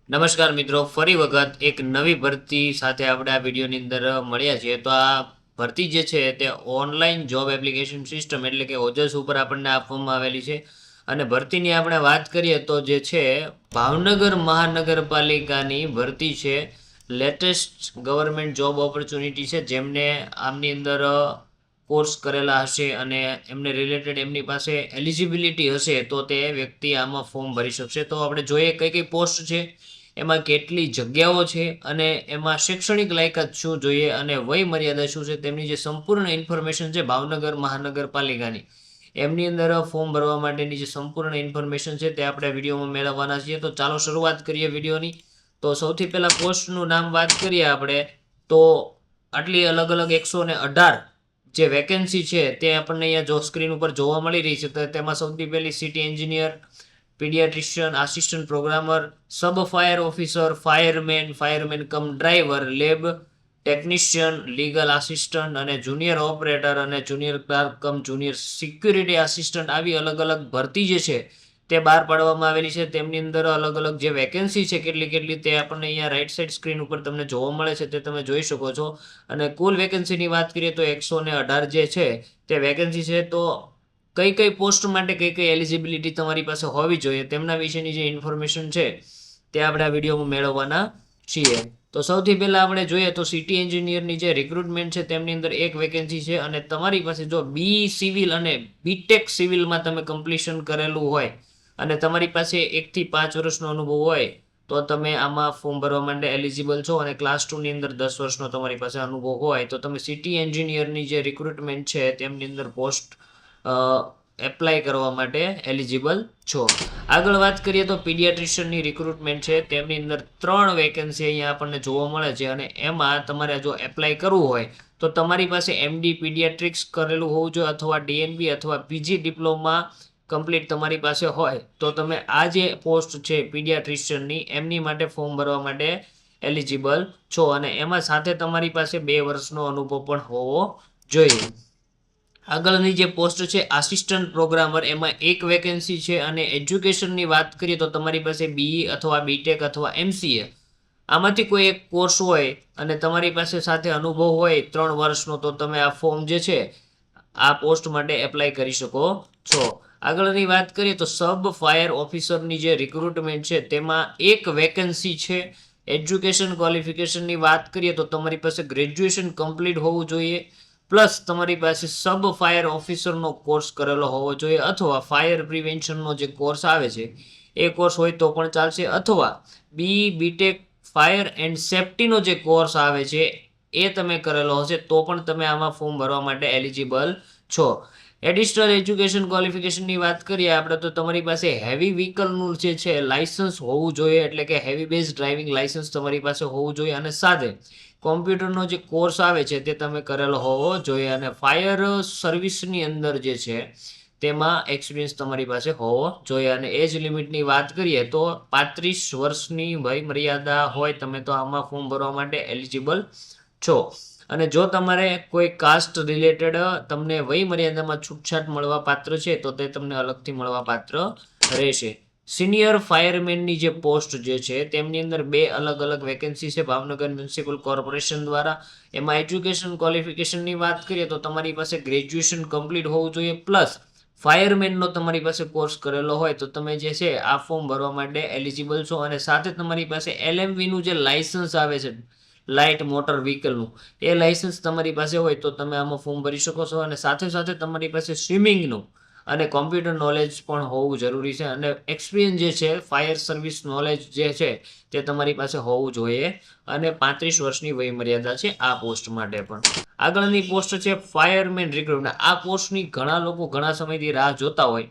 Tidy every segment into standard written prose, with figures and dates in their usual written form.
નમસ્કાર મિત્રો, ફરી વખત એક નવી ભરતી સાથે આપણે આ વિડીયોની અંદર મળ્યા છીએ. તો આ ભરતી જે છે તે ઓનલાઈન જોબ એપ્લિકેશન સિસ્ટમ એટલે કે ઓજસ ઉપર આપણને આપવામાં આવેલી છે. અને ભરતીની આપણે વાત કરીએ તો જે છે ભાવનગર મહાનગરપાલિકાની ભરતી છે. લેટેસ્ટ ગવર્મેન્ટ જોબ ઓપોર્ચ્યુનિટી છે. જેમને આમની અંદર કોર્સ કરેલા હશે અને એમને રિલેટેડ એમની પાસે એલિજિબિલિટી હશે તો તે વ્યક્તિ આમાં ફોર્મ ભરી શકશે. તો આપણે જોઈએ કઈ કઈ પોસ્ટ છે, એમાં કેટલી જગ્યાઓ છે અને એમાં શૈક્ષણિક લાયકાત શું જોઈએ અને વય મર્યાદા શું છે, તેમની જે સંપૂર્ણ ઇન્ફોર્મેશન છે ભાવનગર મહાનગરપાલિકાની એમની અંદર ફોર્મ ભરવા માટેની જે સંપૂર્ણ ઇન્ફોર્મેશન છે તે આપણે વિડીયોમાં મેળવવાના છીએ. તો ચાલો શરૂઆત કરીએ વિડીયોની. તો સૌથી પહેલાં પોસ્ટનું નામ વાત કરીએ આપણે તો આટલી અલગ અલગ 118 જે વેકેન્સી છે તે આપણને અહીંયા જો સ્ક્રીન ઉપર જોવા મળી રહી છે. તો તેમાં સૌથી પહેલી city engineer, paediatrician, assistant programmer, sub fire officer, fireman cum driver, lab technician, legal assistant અને જુનિયર ઓપરેટર અને junior clerk cum junior security assistant, આવી અલગ અલગ ભરતી જે છે તે બહાર પાડવામાં આવેલી છે. તેમની અંદર અલગ અલગ જે વેકેન્સી છે કેટલી તે આપણને અહીંયા રાઈટ સાઈડ સ્ક્રીન ઉપર તમને જોવા મળે છે, તે તમે જોઈ શકો છો. અને કુલ વેકેન્સીની વાત કરીએ તો 118 જે છે તે વેકેન્સી છે. તો કઈ પોસ્ટ માટે કઈ એલિજિબિલિટી તમારી પાસે હોવી જોઈએ તેમના વિશેની જે ઇન્ફોર્મેશન છે તે આપણે આ વિડીયોમાં મેળવવાના છીએ. તો સૌથી પહેલા આપણે જોઈએ તો સિટી એન્જિનિયરની જે રિક્રુટમેન્ટ છે તેમની અંદર એક વેકેન્સી છે. અને તમારી પાસે જો બી સિવિલ અને બીટેક સિવિલમાં તમે કમ્પ્લીશન કરેલું હોય અને તમારી પાસે 1 થી 5 વર્ષનો અનુભવ હોય તો તમે આમાં ફોર્મ ભરવા માટે એલિજિબલ છો. અને ક્લાસ 2 ની અંદર 10 વર્ષનો તમારી પાસે અનુભવ હોય તો તમે સિટી એન્જિનિયરની જે રિક્રુટમેન્ટ છે તેમની અંદર પોસ્ટ એપ્લાય કરવા માટે એલિજિબલ છો. આગળ વાત કરીએ તો પીડિયાટ્રિશિયનની રિક્રુટમેન્ટ છે. તેમની અંદર 3 વેકેન્સી અહીંયા આપણને જોવા મળે છે. અને એમાં તમારે જો એપ્લાય કરવું હોય તો તમારી પાસે એમડી પીડિયાટ્રિક્સ કરેલું હોવું જોઈએ અથવા ડીએનબી અથવા પીજી ડિપ્લોમા કમ્પ્લીટ તમારી પાસે હોય તો તમે આ જે પોસ્ટ છે પીડિયાટ્રિશિયનની એમની માટે ફોર્મ ભરવા માટે એલિજિબલ છો. અને એમાં સાથે તમારી પાસે 2 વર્ષનો અનુભવ પણ હોવો જોઈએ. આગળની જે પોસ્ટ છે આસિસ્ટન્ટ પ્રોગ્રામર, એમાં એક વેકેન્સી છે. અને એજ્યુકેશનની વાત કરીએ તો તમારી પાસે બીઈ અથવા બીટેક અથવા એમસીએ આમાંથી કોઈ એક કોર્સ હોય અને તમારી પાસે સાથે અનુભવ હોય 3 વર્ષનો તો તમે આ ફોર્મ જે છે આ પોસ્ટ માટે એપ્લાય કરી શકો છો. આગળની વાત કરીએ તો સબ ફાયર ઓફિસરની જે રિક્રુટમેન્ટ છે તેમાં એક વેકેન્સી છે. એજ્યુકેશન ક્વોલિફિકેશનની વાત કરીએ તો તમારી પાસે ગ્રેજ્યુએશન કમ્પ્લીટ હોવું જોઈએ, પ્લસ તમારી પાસે સબ ફાયર ઓફિસરનો કોર્સ કરેલો હોવો જોઈએ અથવા ફાયર પ્રિવેન્શનનો જે કોર્સ આવે છે એ કોર્સ હોય તો પણ ચાલશે, અથવા બીટેક ફાયર એન્ડ સેફટીનો જે કોર્સ આવે છે એ તમે કરેલો હશે તો પણ તમે આમાં ફોર્મ ભરવા માટે એલિજિબલ છો. એડિશનલ એજ્યુકેશન ક્વોલિફિકેશનની વાત કરીએ આપણે તો તમારી પાસે હેવી વ્હીકલનું જે છે લાઇસન્સ હોવું જોઈએ, એટલે કે હેવી બેઝ ડ્રાઇવિંગ લાઇસન્સ તમારી પાસે હોવું જોઈએ. અને સાથે કોમ્પ્યુટરનો જે કોર્સ આવે છે તે તમે કરેલો હોવો જોઈએ. અને ફાયર સર્વિસની અંદર જે છે તેમાં એક્સપિરિયન્સ તમારી પાસે હોવો જોઈએ. અને એજ લિમિટની વાત કરીએ તો 35 વર્ષની વય મર્યાદા હોય તમે તો આમાં ફોર્મ ભરવા માટે એલિજિબલ છો. અને જો તમારે કોઈ કાસ્ટ રિલેટેડ તમને વય મર્યાદામાં છૂટછાટ મળવા પાત્ર છે તો તે તમને અલગથી મળવા પાત્ર રહેશે. સિનિયર ફાયરમેનની જે પોસ્ટ જે છે તેમની અંદર 2 અલગ અલગ વેકેન્સી છે ભાવનગર મ્યુનિસિપલ કોર્પોરેશન દ્વારા. એમાં એજ્યુકેશન ક્વોલિફિકેશનની વાત કરીએ તો તમારી પાસે ગ્રેજ્યુએશન કમ્પ્લીટ હોવું જોઈએ, પ્લસ ફાયરમેનનો તમારી પાસે કોર્સ કરેલો હોય તો તમે જે છે આ ફોર્મ ભરવા માટે એલિજિબલ છો. અને સાથે તમારી પાસે એલએમવીનું જે લાઇસન્સ આવે છે લાઇટ મોટર વ્હીકલનું એ લાઇસન્સ તમારી પાસે હોય તો તમે આમાં ફોર્મ ભરી શકો છો. અને સાથે સાથે તમારી પાસે સ્વિમિંગનું અને કોમ્પ્યુટર નોલેજ પણ હોવું જરૂરી છે. અને એક્સપિરિયન્સ જે છે ફાયર સર્વિસ નોલેજ જે છે તે તમારી પાસે હોવું જોઈએ. અને 35 વર્ષની વય મર્યાદા છે આ પોસ્ટ માટે પણ. આગળની પોસ્ટ છે ફાયરમેન રિક્રુટમેન્ટ. આ પોસ્ટની ઘણા લોકો ઘણા સમયથી રાહ જોતા હોય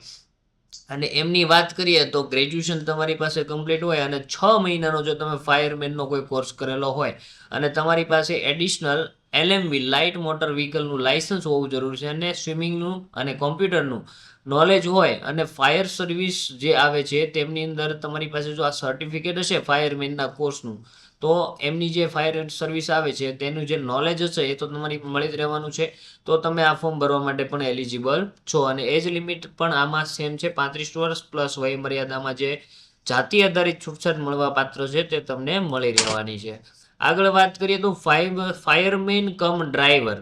અને એમની વાત કરીએ તો ગ્રેજ્યુએશન તમારી પાસે કમ્પ્લીટ હોય અને 6 મહિનાનો જો તમે ફાયરમેનનો કોઈ કોર્સ કરેલો હોય અને તમારી પાસે એડિશનલ એલએમવી લાઇટ મોટર વ્હીકલનું લાઇસન્સ હોવું જરૂરી છે અને સ્વિમિંગનું અને કોમ્પ્યુટરનું નોલેજ હોય અને ફાયર સર્વિસ જે આવે છે તેમની અંદર તમારી પાસે જો આ સર્ટિફિકેટ હશે ફાયરમેનના કોર્સનું તો એમની જે ફાયર સર્વિસ આવે છે તેનું જે નોલેજ હશે એ તો તમારી મળી જ રહેવાનું છે. તો તમે આ ફોર્મ ભરવા માટે પણ એલિજિબલ છો. અને એજ લિમિટ પણ આમાં સેમ છે 35 વર્ષ પ્લસ વય મર્યાદામાં જે જાતિ આધારિત છૂટછાટ મળવા પાત્ર છે તે તમને મળી રહેવાની છે. આગળ વાત કરીએ તો ફાયરમેન કમ ડ્રાઈવર.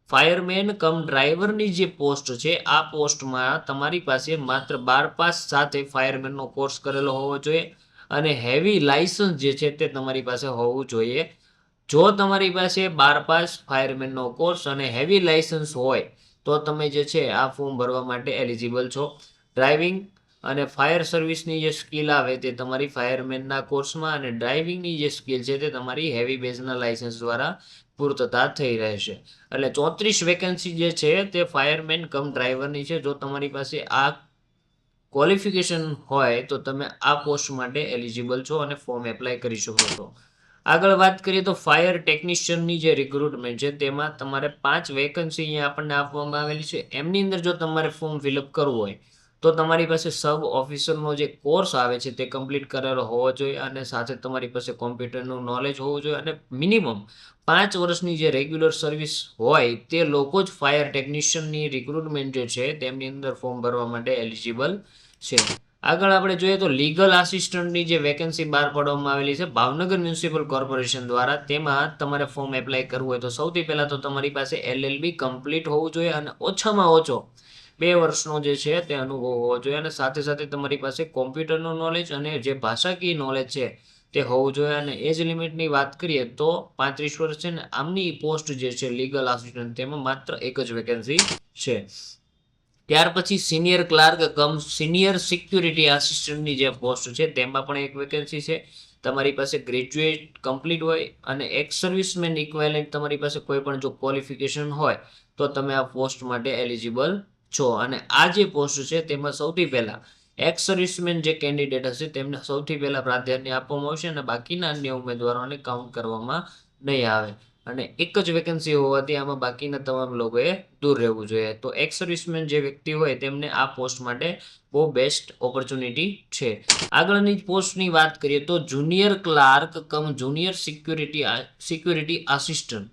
ફાયરમેન કમ ડ્રાઈવરની જે પોસ્ટ છે આ પોસ્ટમાં તમારી પાસે માત્ર 12 પાસ સાથે ફાયરમેનનો કોર્સ કરેલો હોવો જોઈએ અને હેવી લાયસન્સ જે છે તે તમારી પાસે હોવું જોઈએ. જો તમારી પાસે 12 પાસ ફાયરમેનનો કોર્સ અને હેવી લાયસન્સ હોય તો તમે જે છે આ ફોર્મ ભરવા માટે એલિજિબલ છો. ડ્રાઇવિંગ અને ફાયર સર્વિસની જે સ્કિલ આવે તે તમારી ફાયરમેનના કોર્સમાં અને ડ્રાઇવિંગની જે સ્કિલ છે તે તમારી હેવી બેઝના લાયસન્સ દ્વારા પૂર્તતા થઈ રહેશે. એટલે 34 વેકેન્સી જે છે તે ફાયરમેન કમ ડ્રાઈવરની છે. જો તમારી પાસે આ ક્વોલિફિકેશન હોય તો તમે આ પોસ્ટ માટે એલિજિબલ છો અને ફોર્મ એપ્લાય કરી શકો છો. આગળ વાત કરીએ તો ફાયર ટેકનિશિયનની જે રિક્રુટમેન્ટ છે તેમાં તમારે 5 વેકન્સી અહીંયા આપણને આપવામાં આવેલી છે. એમની અંદર જો તમારે ફોર્મ ફિલઅપ કરવું હોય તો તમારી પાસે સબ ઓફિસરનો જે કોર્સ આવે છે તે કમ્પ્લીટ કરેલો હોવો જોઈએ અને સાથે તમારી પાસે કોમ્પ્યુટરનું નોલેજ હોવું જોઈએ અને મિનિમમ 5 વર્ષની જે રેગ્યુલર સર્વિસ હોય તે લોકો જ ફાયર ટેકનિશિયનની રિક્રુટમેન્ટ જે છે તેમની અંદર ફોર્મ ભરવા માટે એલિજિબલ છે. આગળ આપણે જોઈએ તો લીગલ આસિસ્ટન્ટની જે વેકેન્સી બહાર પાડવામાં આવેલી છે ભાવનગર મ્યુનિસિપલ કોર્પોરેશન દ્વારા, તેમાં તમારે ફોર્મ એપ્લાય કરવું હોય તો સૌથી પહેલાં તો તમારી પાસે LLB કમ્પ્લીટ હોવું જોઈએ અને ઓછામાં ઓછો 2 વર્ષનો જે છે તે અનુભવ હોવો જોઈએ અને સાથે સાથે તમારી પાસે કોમ્પ્યુટરનું નોલેજ અને જે ભાષાકીય નોલેજ છે તે હોવું જોઈએ. અને એજ લિમિટની વાત કરીએ તો 35 વર્ષ છે ને આમની પોસ્ટ જે છે લીગલ આસિસ્ટન્ટ તેમાં માત્ર એક જ વેકેન્સી છે. ત્યાર પછી senior clerk cum senior security આસિસ્ટન્ટની જે પોસ્ટ છે તેમાં પણ એક વેકેન્સી છે. તમારી પાસે ગ્રેજ્યુએટ કમ્પ્લીટ હોય અને એક્સ સર્વિસમેન ઇક્વાયલેન્ટ તમારી પાસે કોઈ પણ જો ક્વોલિફિકેશન હોય તો તમે આ પોસ્ટ માટે એલિજિબલ છો. અને આ જે પોસ્ટ છે તેમાં સૌથી પહેલાં એક્સ સર્વિસમેન જે કેન્ડિડેટ હશે તેમને સૌથી પહેલાં પ્રાધાન્ય આપવામાં આવશે અને બાકીના અન્ય ઉમેદવારોને કાઉન્ટ કરવામાં નહીં આવે. અને એક જ વેકેન્સી હોવાથી આમાં બાકીના તમામ લોકોએ દૂર રહેવું જોઈએ. તો એક્સ સર્વિસમેન જે વ્યક્તિ હોય તેમને આ પોસ્ટ માટે બહુ બેસ્ટ ઓપોર્ચ્યુનિટી છે. આગળની પોસ્ટની વાત કરીએ તો junior clerk cum junior security assistant.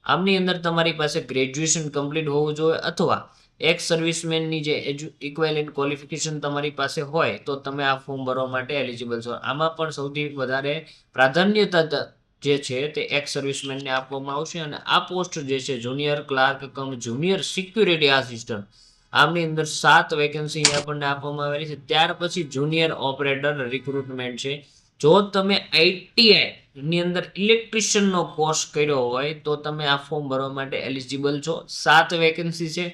આમની અંદર તમારી પાસે ગ્રેજ્યુએશન કમ્પ્લીટ હોવું જોઈએ અથવા એક્સ સર્વિસમેનની જે ઇક્વાયલેન્ટ ક્વોલિફિકેશન તમારી પાસે હોય તો તમે આ ફોર્મ ભરવા માટે એલિજિબલ છો. આમાં પણ સૌથી વધારે પ્રાધાન્યતા જે છે તે એક્સ સર્વિસમેનને આપવામાં આવશે અને આ પોસ્ટ જે છે junior clerk cum junior security assistant આમની અંદર 7 વેકેન્સી આપણને આપવામાં આવેલી છે. ત્યાર પછી જુનિયર ઓપરેટર રિક્રુટમેન્ટ છે. જો તમે ITI ની અંદર ઇલેક્ટ્રિશિયનનો કોર્સ કર્યો હોય તો તમે આ ફોર્મ ભરવા માટે એલિજિબલ છો. 7 વેકેન્સી છે.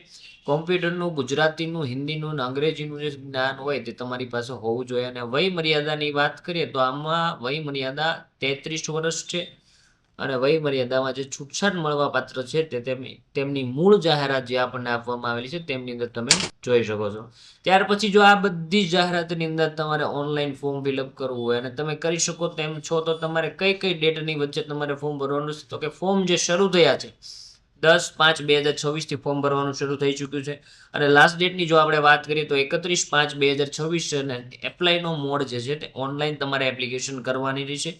કોમ્પ્યુટરનું, ગુજરાતીનું, હિન્દીનું અને અંગ્રેજીનું જે જ્ઞાન હોય તે તમારી પાસે હોવું જોઈએ. અને વય મર્યાદાની વાત કરીએ તો આમાં વય મર્યાદા 33 વર્ષ છે અને વય મર્યાદામાં જે છૂટછાટ મળવા પાત્ર છે તે તેમની મૂળ જાહેરાત જે આપણને આપવામાં આવેલી છે તેમની અંદર તમે જોઈ શકો છો. ત્યાર પછી જો આ બધી જાહેરાતની અંદર તમારે ઓનલાઈન ફોર્મ ફિલઅપ કરવું હોય અને તમે કરી શકો તેમ છો તો તમારે કઈ ડેટની વચ્ચે તમારે ફોર્મ ભરવાનું છે તો કે ફોર્મ જે શરૂ થયા છે 10/5/2026 થી ફોર્મ ભરવાનું શરૂ થઈ ચૂક્યું છે અને લાસ્ટ ડેટની જો આપણે વાત કરીએ તો 31/5/2026 છે અને એપ્લાયનો મોડ જે છે તે ઓનલાઈન તમારે એપ્લિકેશન કરવાની રહેશે.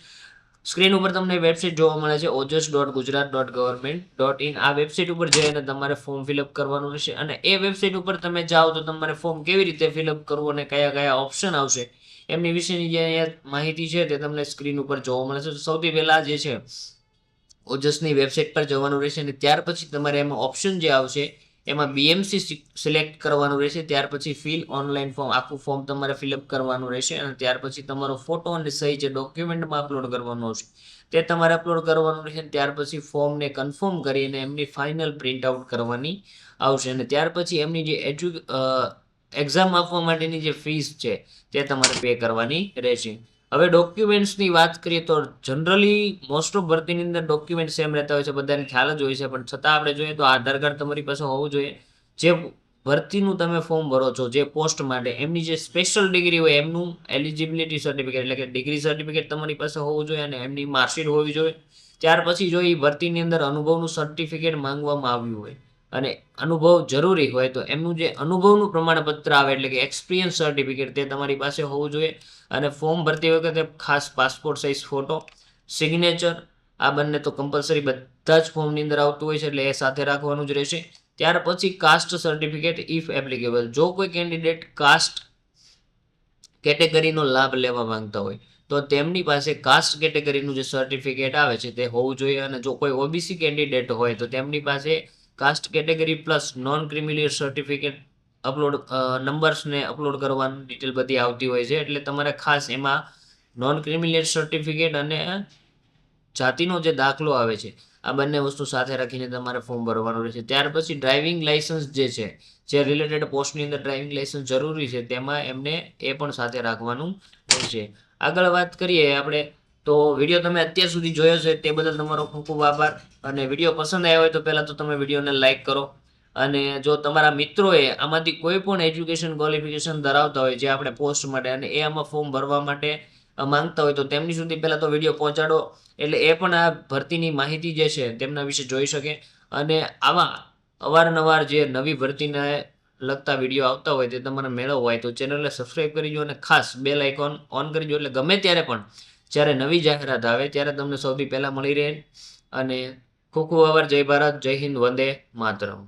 સ્ક્રીન ઉપર તમને વેબસાઇટ જોવા મળે છે ojas.gujarat.government.in. આ વેબસાઇટ ઉપર જઈને તમારે ફોર્મ ફિલઅપ કરવાનું રહેશે અને એ વેબસાઇટ ઉપર તમે જાઓ તો તમારે ફોર્મ કેવી રીતે ફિલઅપ કરવું અને કયા ઓપ્શન આવશે એમની વિશેની જે માહિતી છે તે તમને સ્ક્રીન ઉપર જોવા મળે છે. સૌથી પહેલાં જે છે ઓજસની વેબસાઇટ પર જવાનું રહેશે અને ત્યાર પછી તમારે એમાં ઓપ્શન જે આવશે એમાં BMC સિલેક્ટ કરવાનું રહેશે. ત્યાર પછી ફિલ ઓનલાઈન ફોર્મ આખું ફોર્મ તમારે ફિલઅપ કરવાનું રહેશે અને ત્યાર પછી તમારો ફોટો અને સહી જે ડોક્યુમેન્ટમાં અપલોડ કરવાનું આવશે તે તમારે અપલોડ કરવાનું રહેશે. ત્યાર પછી ફોર્મને કન્ફર્મ કરીને એમની ફાઇનલ પ્રિન્ટ આઉટ કરવાની આવશે અને ત્યાર પછી એમની જે એક્ઝામ આપવા માટેની જે ફીસ છે તે તમારે પે કરવાની રહેશે. હવે ડોક્યુમેન્ટ્સની વાત કરીએ તો જનરલી મોસ્ટ ઓફ ભરતીની અંદર ડોક્યુમેન્ટ સેમ રહેતા હોય છે, બધાને ખ્યાલ જ હોય છે, પણ છતાં આપણે જોઈએ તો આધાર કાર્ડ તમારી પાસે હોવું જોઈએ. જે ભરતીનું તમે ફોર્મ ભરો છો જે પોસ્ટ માટે એમની જે સ્પેશિયલ ડિગ્રી હોય એમનું એલિજિબિલિટી સર્ટિફિકેટ એટલે કે ડિગ્રી સર્ટિફિકેટ તમારી પાસે હોવું જોઈએ અને એમની માર્કશીટ હોવી જોઈએ. ત્યાર પછી જો એ ભરતીની અંદર અનુભવનું સર્ટિફિકેટ માંગવામાં આવ્યું હોય અને અનુભવ જરૂરી હોય તો એમનું જે અનુભવનું પ્રમાણપત્ર આવે એટલે કે એક્સપિરિયન્સ સર્ટિફિકેટ તે તમારી પાસે હોવું જોઈએ. અને ફોર્મ ભરતી વખતે ખાસ પાસપોર્ટ સાઇઝ ફોટો, સિગ્નેચર આ બંને તો કમ્પલસરી બધા જ ફોર્મની અંદર આવતું હોય છે એટલે એ સાથે રાખવાનું જ રહેશે. ત્યાર પછી કાસ્ટ સર્ટિફિકેટ ઇફ એપ્લિકેબલ. જો કોઈ કેન્ડિડેટ કાસ્ટ કેટેગરીનો લાભ લેવા માંગતા હોય તો તેમની પાસે કાસ્ટ કેટેગરીનું જે સર્ટિફિકેટ આવે છે તે હોવું જોઈએ. અને જો કોઈ ઓબીસી કેન્ડિડેટ હોય તો તેમની પાસે caste category plus non creamy layer certificate upload નંબર્સને અપલોડ કરવાની ડિટેલ બધી આવતી હોય છે. એટલે તમારે ખાસ એમાં નોન ક્રિમિલિયર સર્ટિફિકેટ અને જાતિનો જે દાખલો આવે છે આ બંને વસ્તુ સાથે રાખીને તમારે ફોર્મ ભરવાનું રહેશે. ત્યાર પછી ડ્રાઇવિંગ લાઇસન્સ જે રિલેટેડ પોસ્ટની અંદર ડ્રાઇવિંગ લાઇસન્સ જરૂરી છે તેમાં એમને એ પણ સાથે રાખવાનું રહેશે. આગળ વાત કરીએ આપણે તો વિડીયો તમે અત્યાર સુધી જોયો છે તે બદલ તમારો ખૂબ ખૂબ આભાર. અને વિડીયો પસંદ આવ્યો હોય તો પહેલાં તો તમે વિડીયોને લાઇક કરો. અને જો તમારા મિત્રોએ આમાંથી કોઈ પણ એજ્યુકેશન ક્વોલિફિકેશન ધરાવતા હોય જે આપણે પોસ્ટ માટે અને એ આમાં ફોર્મ ભરવા માટે માંગતા હોય તો તેમની સુધી પહેલાં તો વિડીયો પહોંચાડો એટલે એ પણ આ ભરતીની માહિતી જે છે તેમના વિશે જોઈ શકે. અને આવા અવારનવાર જે નવી ભરતીને લગતા વિડીયો આવતા હોય તે તમારે મેળવવા હોય તો ચેનલને સબસ્ક્રાઈબ કરી દો અને ખાસ બેલ આઇકોન ઓન કરી દો એટલે ગમે ત્યારે પણ જ્યારે નવી જાહેરાત આવે ત્યારે તમને સૌથી પહેલાં મળી રહે. અને ખૂબ ખૂબ આભાર. જય ભારત, જય હિન્દ, વંદે માતરમ.